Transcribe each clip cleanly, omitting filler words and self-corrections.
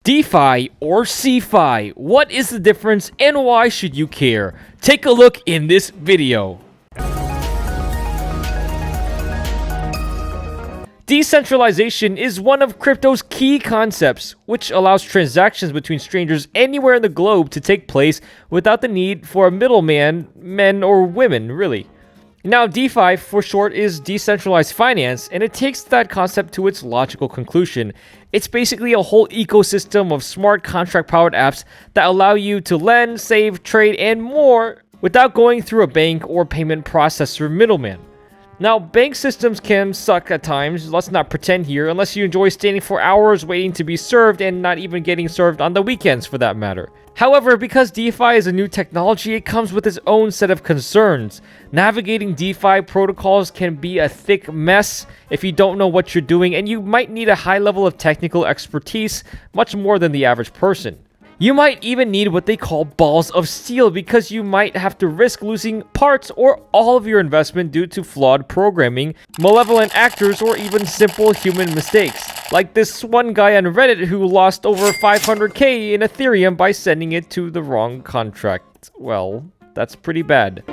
DeFi or CeFi? What is the difference and why should you care? Take a look in this video. Decentralization is one of crypto's key concepts, which allows transactions between strangers anywhere in the globe to take place without the need for a middleman, men or women, really. Now, DeFi, for short, is Decentralized Finance, and it takes that concept to its logical conclusion. It's basically a whole ecosystem of smart contract-powered apps that allow you to lend, save, trade, and more without going through a bank or payment processor middleman. Now, bank systems can suck at times, let's not pretend here, unless you enjoy standing for hours waiting to be served and not even getting served on the weekends for that matter. However, because DeFi is a new technology, it comes with its own set of concerns. Navigating DeFi protocols can be a thick mess if you don't know what you're doing, and you might need a high level of technical expertise, much more than the average person. You might even need what they call balls of steel because you might have to risk losing parts or all of your investment due to flawed programming, malevolent actors, or even simple human mistakes. Like this one guy on Reddit who lost over 500k in Ethereum by sending it to the wrong contract. Well, that's pretty bad.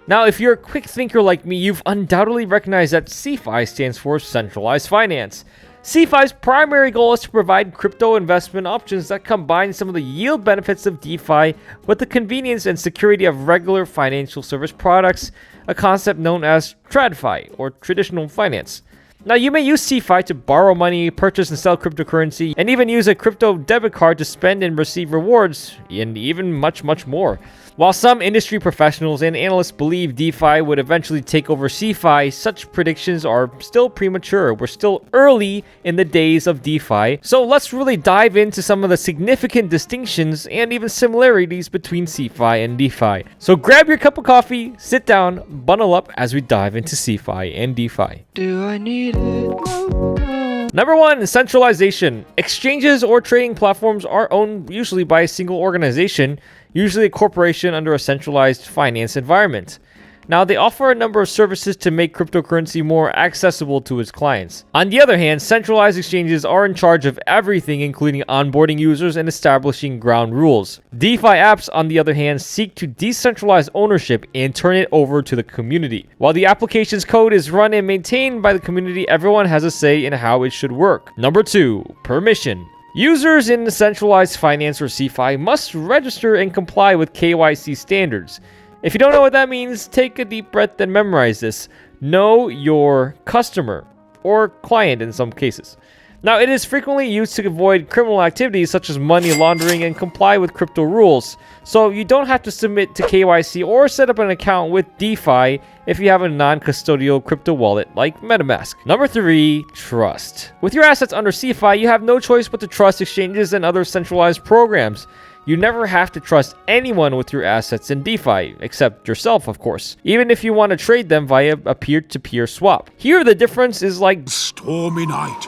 Now, if you're a quick thinker like me, you've undoubtedly recognized that CeFi stands for Centralized Finance. CeFi's primary goal is to provide crypto investment options that combine some of the yield benefits of DeFi with the convenience and security of regular financial service products, a concept known as TradFi, or traditional finance. Now, you may use CeFi to borrow money, purchase and sell cryptocurrency, and even use a crypto debit card to spend and receive rewards, and even much more. While some industry professionals and analysts believe DeFi would eventually take over CeFi, such predictions are still premature. We're still early in the days of DeFi. So let's really dive into some of the significant distinctions and even similarities between CeFi and DeFi. So grab your cup of coffee, sit down, bundle up as we dive into CeFi and DeFi. Do I need it? Number 1, centralization. Exchanges or trading platforms are owned usually by a single organization, usually a corporation under a centralized finance environment. Now, they offer a number of services to make cryptocurrency more accessible to its clients. On the other hand, centralized exchanges are in charge of everything, including onboarding users and establishing ground rules. DeFi apps, on the other hand, seek to decentralize ownership and turn it over to the community. While the application's code is run and maintained by the community, everyone has a say in how it should work. Number 2, permission. Users in Centralized Finance or CeFi must register and comply with KYC standards. If you don't know what that means, take a deep breath and memorize this. Know your customer, or client in some cases. Now, it is frequently used to avoid criminal activities such as money laundering and comply with crypto rules. So you don't have to submit to KYC or set up an account with DeFi if you have a non-custodial crypto wallet like MetaMask. Number 3, trust. With your assets under CeFi, you have no choice but to trust exchanges and other centralized programs. You never have to trust anyone with your assets in DeFi, except yourself, of course, even if you want to trade them via a peer-to-peer swap. Here, the difference is like stormy night.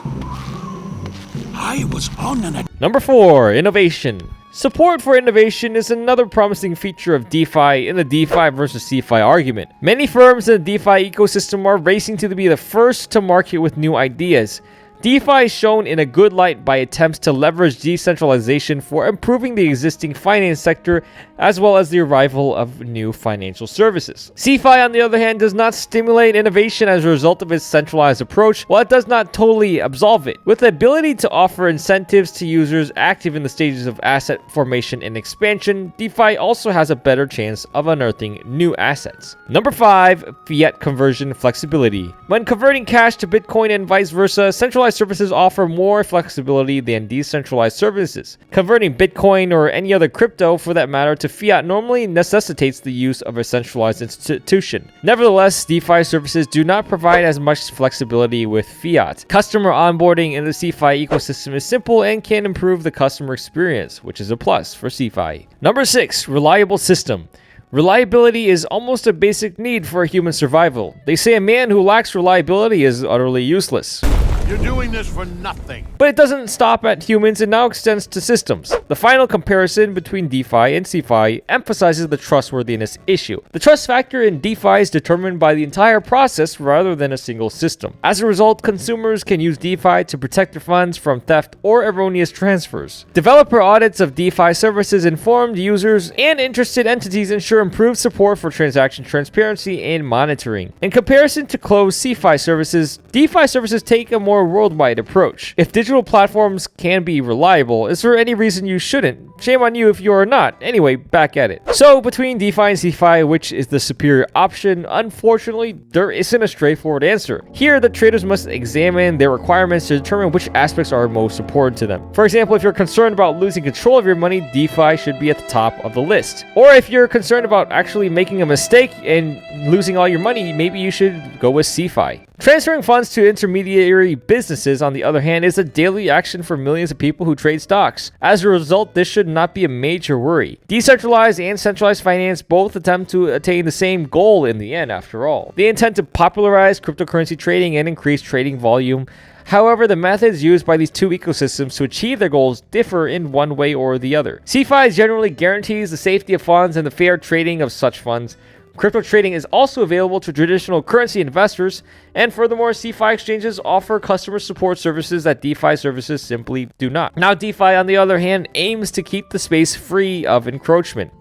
I was on an... Number 4, innovation. Support for innovation is another promising feature of DeFi in the DeFi versus CeFi argument. Many firms in the DeFi ecosystem are racing to be the first to market with new ideas. DeFi is shown in a good light by attempts to leverage decentralization for improving the existing finance sector, as well as the arrival of new financial services. CeFi, on the other hand, does not stimulate innovation as a result of its centralized approach, while it does not totally absolve it. With the ability to offer incentives to users active in the stages of asset formation and expansion, DeFi also has a better chance of unearthing new assets. Number 5, fiat conversion flexibility. When converting cash to Bitcoin and vice versa, centralized services offer more flexibility than decentralized services. Converting Bitcoin or any other crypto, for that matter, to fiat normally necessitates the use of a centralized institution. Nevertheless, DeFi services do not provide as much flexibility with fiat. Customer onboarding in the CeFi ecosystem is simple and can improve the customer experience, which is a plus for CeFi. Number 6, reliable system. Reliability is almost a basic need for human survival. They say a man who lacks reliability is utterly useless. You're doing this for nothing. But it doesn't stop at humans and now extends to systems. The final comparison between DeFi and CeFi emphasizes the trustworthiness issue. The trust factor in DeFi is determined by the entire process rather than a single system. As a result, consumers can use DeFi to protect their funds from theft or erroneous transfers. Developer audits of DeFi services informed users and interested entities ensure improved support for transaction transparency and monitoring. In comparison to closed CeFi services, DeFi services take a more worldwide approach. If digital platforms can be reliable, is there any reason you shouldn't? Shame on you if you are not. Anyway, back at it. So, between DeFi and CeFi, which is the superior option? Unfortunately, there isn't a straightforward answer. Here, the traders must examine their requirements to determine which aspects are most important to them. For example, if you're concerned about losing control of your money, DeFi should be at the top of the list. Or if you're concerned about actually making a mistake and losing all your money, maybe you should go with CeFi. Transferring funds to intermediary businesses, on the other hand, is a daily action for millions of people who trade stocks. As a result, this should not be a major worry. Decentralized and centralized finance both attempt to attain the same goal in the end, after all. They intend to popularize cryptocurrency trading and increase trading volume. However, the methods used by these two ecosystems to achieve their goals differ in one way or the other. CeFi generally guarantees the safety of funds and the fair trading of such funds. Crypto trading is also available to traditional currency investors, and furthermore, CeFi exchanges offer customer support services that DeFi services simply do not. Now, DeFi, on the other hand, aims to keep the space free of encroachment.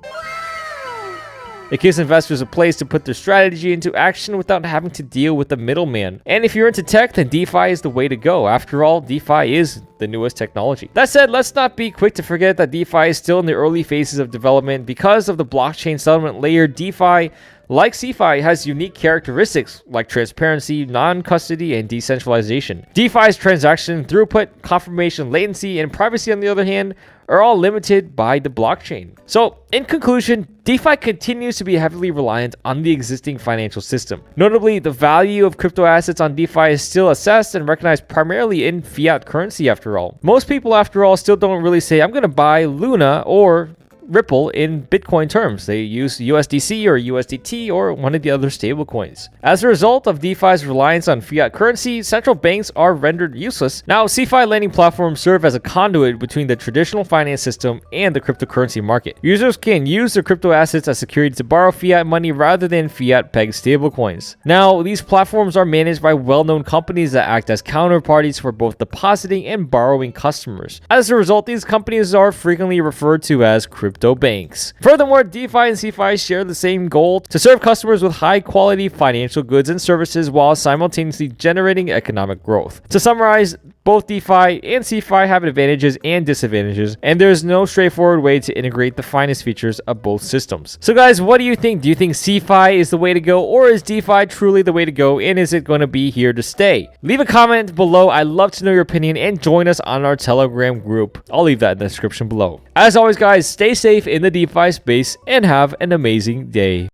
It gives investors a place to put their strategy into action without having to deal with the middleman. And if you're into tech, then DeFi is the way to go. After all, DeFi is the newest technology. That said, let's not be quick to forget that DeFi is still in the early phases of development. Because of the blockchain settlement layer, DeFi, like CeFi, has unique characteristics like transparency, non-custody, and decentralization. DeFi's transaction throughput, confirmation latency, and privacy, on the other hand, are all limited by the blockchain. So, in conclusion, DeFi continues to be heavily reliant on the existing financial system. Notably, the value of crypto assets on DeFi is still assessed and recognized primarily in fiat currency, after all. Most people, after all, still don't really say, I'm going to buy Luna or Ripple in Bitcoin terms. They use USDC or USDT or one of the other stablecoins. As a result of DeFi's reliance on fiat currency, central banks are rendered useless. Now, CeFi lending platforms serve as a conduit between the traditional finance system and the cryptocurrency market. Users can use their crypto assets as security to borrow fiat money rather than fiat-pegged stablecoins. Now, these platforms are managed by well-known companies that act as counterparties for both depositing and borrowing customers. As a result, these companies are frequently referred to as crypto banks. Furthermore, DeFi and CeFi share the same goal: to serve customers with high-quality financial goods and services while simultaneously generating economic growth. To summarize, both DeFi and CeFi have advantages and disadvantages, and there is no straightforward way to integrate the finest features of both systems. So guys, what do you think? Do you think CeFi is the way to go, or is DeFi truly the way to go, and is it going to be here to stay? Leave a comment below. I'd love to know your opinion, and join us on our Telegram group. I'll leave that in the description below. As always, guys, stay safe in the DeFi space and have an amazing day.